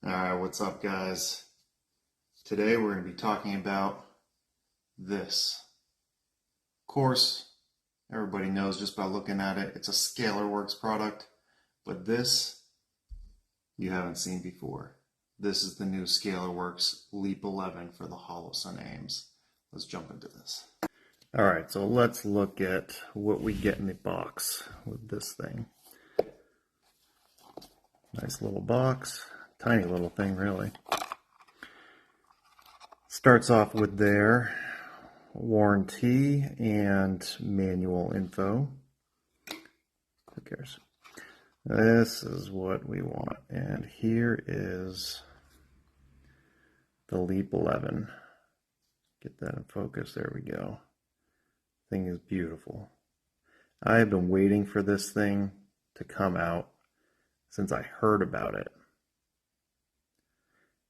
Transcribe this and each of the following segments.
Alright, what's up guys? Today we're going to be talking about this. Of course, everybody knows just by looking at it, it's a Scalarworks product, but this you haven't seen before. This is the new Scalarworks LEAP 11 for the Holosun AEMS. Let's jump into this. Alright, so let's look at what we get in the box with this thing. Nice little box. Tiny little thing, really. Starts off with their warranty and manual info. Who cares? This is what we want. And here is the LEAP 11. Get that in focus. There we go. Thing is beautiful. I have been waiting for this thing to come out since I heard about it.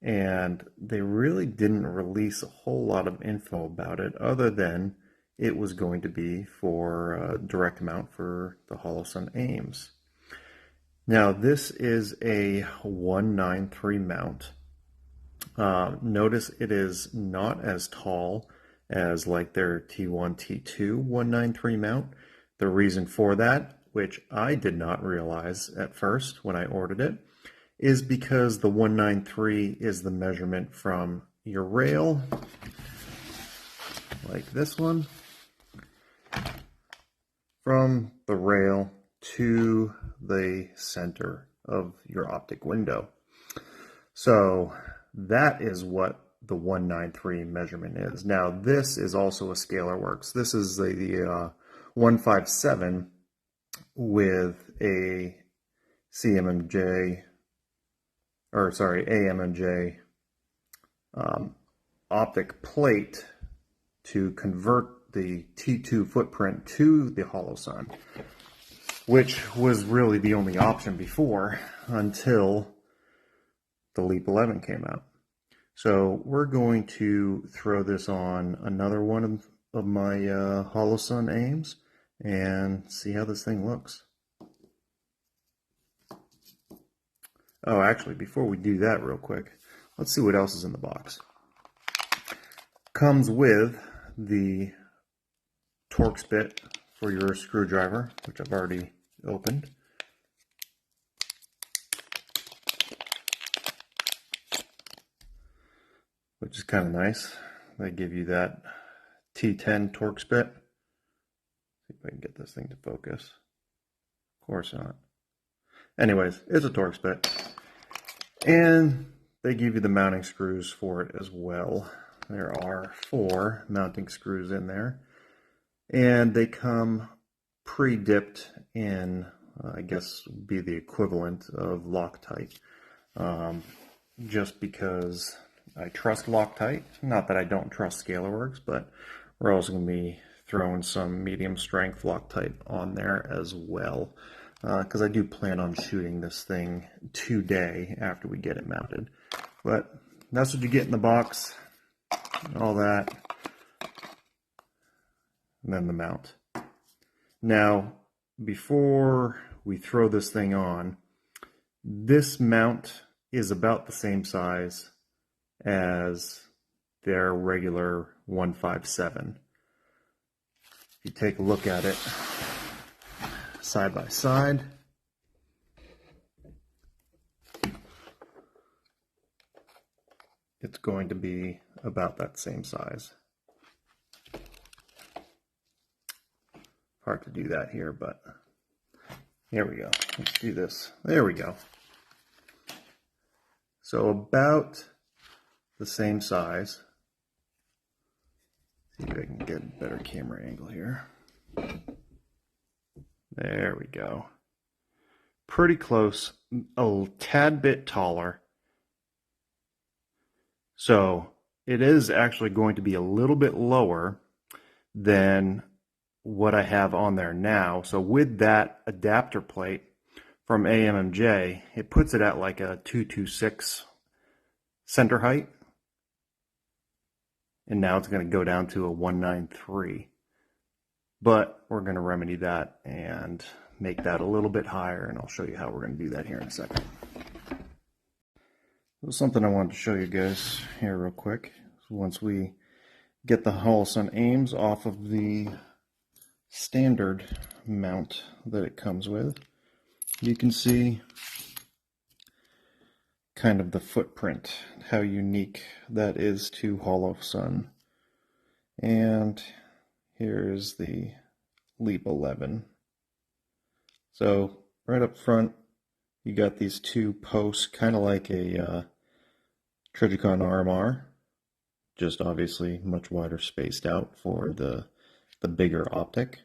And they really didn't release a whole lot of info about it other than it was going to be for direct mount for the Holosun AEMS. Now this is a 193 mount. Notice it is not as tall as like their T1, T2 193 mount. The reason for that, which I did not realize at first when I ordered it, is because the 193 is the measurement from your rail, like this one, from the rail to the center of your optic window. So that is what the 193 measurement is. Now this is also a Scalarworks. This is the 157 with a AMMJ optic plate to convert the T2 footprint to the Holosun, which was really the only option before until the LEAP 11 came out. So we're going to throw this on another one of my Holosun AEMS and see how this thing looks. Oh, actually, before we do that real quick, let's see what else is in the box. Comes with the Torx bit for your screwdriver, which I've already opened. Which is kind of nice. They give you that T10 Torx bit. See if I can get this thing to focus. Of course not. Anyways, it's a Torx bit. And they give you the mounting screws for it as well. There are 4 mounting screws in there. And they come pre-dipped in, I guess, be the equivalent of Loctite. Just because I trust Loctite. Not that I don't trust Scalarworks, but we're also going to be throwing some medium strength Loctite on there as well. Because I do plan on shooting this thing today after we get it mounted. But that's what you get in the box, all that, and then the mount. Now, before we throw this thing on, this mount is about the same size as their regular 157. If you take a look at it, side by side, it's going to be about that same size. Hard to do that here, but here we go. Let's do this. There we go. So about the same size. See if I can get a better camera angle here. There we go. Pretty close, a tad bit taller. So it is actually going to be a little bit lower than what I have on there now. So with that adapter plate from AMMJ, it puts it at like a 226 center height. And now it's going to go down to a 193. But we're going to remedy that and make that a little bit higher, and I'll show you how we're going to do that here in a second. So something I wanted to show you guys here real quick. So once we get the Holosun AEMS off of the standard mount that it comes with, you can see kind of the footprint, how unique that is to Holosun. And here's the LEAP 11. So right up front, you got these two posts, kind of like a Trigicon RMR, just obviously much wider spaced out for the bigger optic.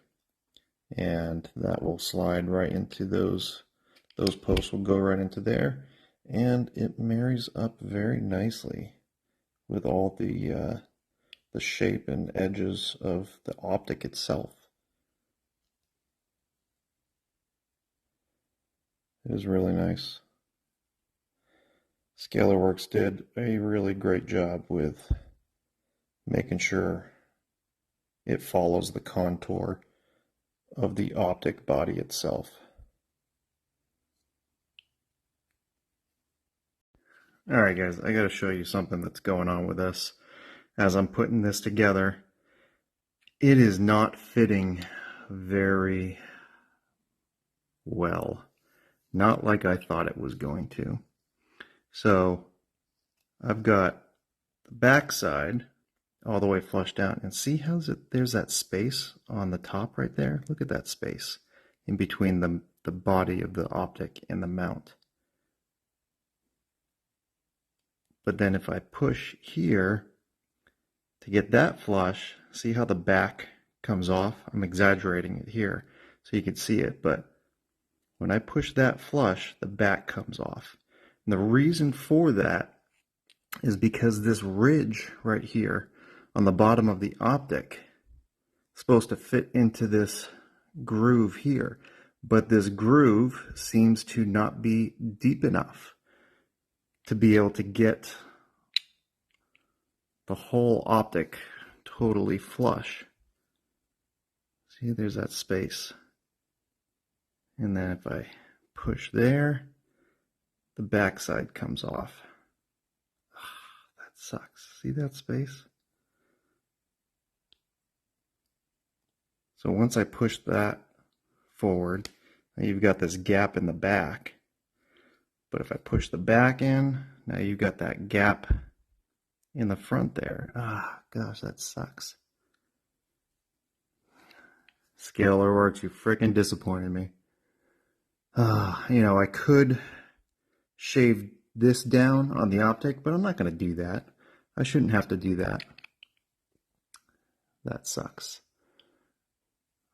And that will slide right into those posts will go right into there, and it marries up very nicely with all the shape and edges of the optic itself. It is really nice. Scalarworks did a really great job with making sure it follows the contour of the optic body itself. Alright guys, I gotta show you something that's going on with this. As I'm putting this together, it is not fitting very well. Not like I thought it was going to. So I've got the back side all the way flushed out, and see how there's that space on the top right there? Look at that space in between the body of the optic and the mount. But then if I push here to get that flush, see how the back comes off? I'm exaggerating it here so you can see it, but when I push that flush, the back comes off. And the reason for that is because this ridge right here on the bottom of the optic is supposed to fit into this groove here, but this groove seems to not be deep enough to be able to get the whole optic totally flush. See, there's that space. And then if I push there, the backside comes off. That sucks. See that space? So once I push that forward, now you've got this gap in the back. But if I push the back in, now you've got that gap in the front there. Ah, gosh, that sucks. Scalarworks, you freaking disappointed me. You know, I could shave this down on the optic, but I'm not going to do that. I shouldn't have to do that. That sucks.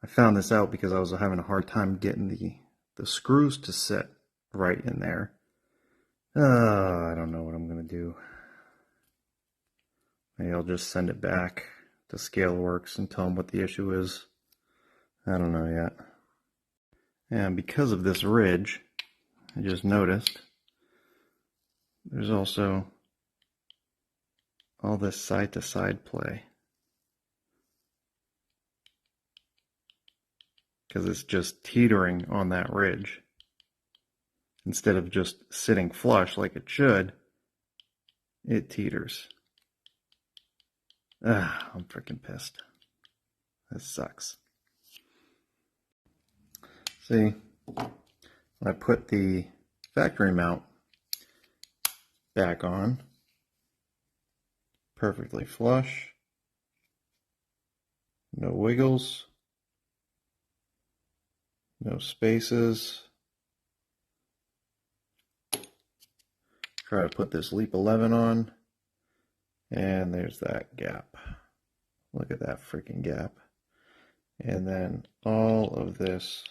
I found this out because I was having a hard time getting the screws to sit right in there. I don't know what I'm going to do. Maybe I'll just send it back to Scalarworks and tell them what the issue is. I don't know yet. And because of this ridge, I just noticed there's also all this side-to-side play. Because it's just teetering on that ridge. Instead of just sitting flush like it should, it teeters. I'm freaking pissed. This sucks. See, when I put the factory mount back on, perfectly flush, no wiggles, no spaces. Try to put this LEAP 11 on, and there's that gap. Look at that freaking gap. And then all of this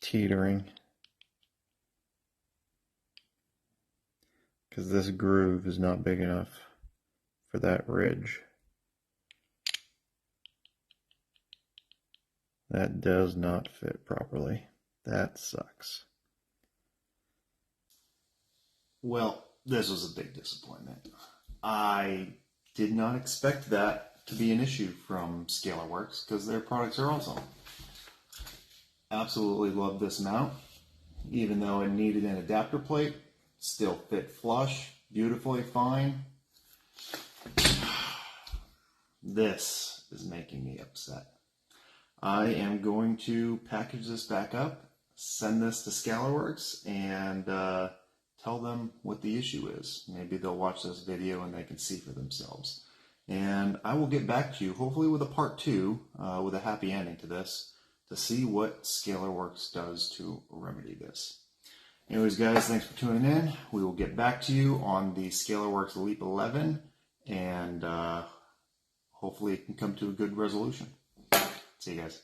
teetering, because this groove is not big enough for that ridge. That does not fit properly. That sucks. Well, this was a big disappointment. I did not expect that to be an issue from Scalarworks because their products are awesome. Absolutely love this mount, even though it needed an adapter plate. still fit flush, beautifully fine. This is making me upset. I am going to package this back up, send this to Scalarworks, and tell them what the issue is. Maybe they'll watch this video and they can see for themselves. And I will get back to you, hopefully with a part 2, with a happy ending to this, to see what Scalarworks does to remedy this. Anyways, guys, thanks for tuning in. We will get back to you on the Scalarworks LEAP 11, and hopefully it can come to a good resolution. See you guys.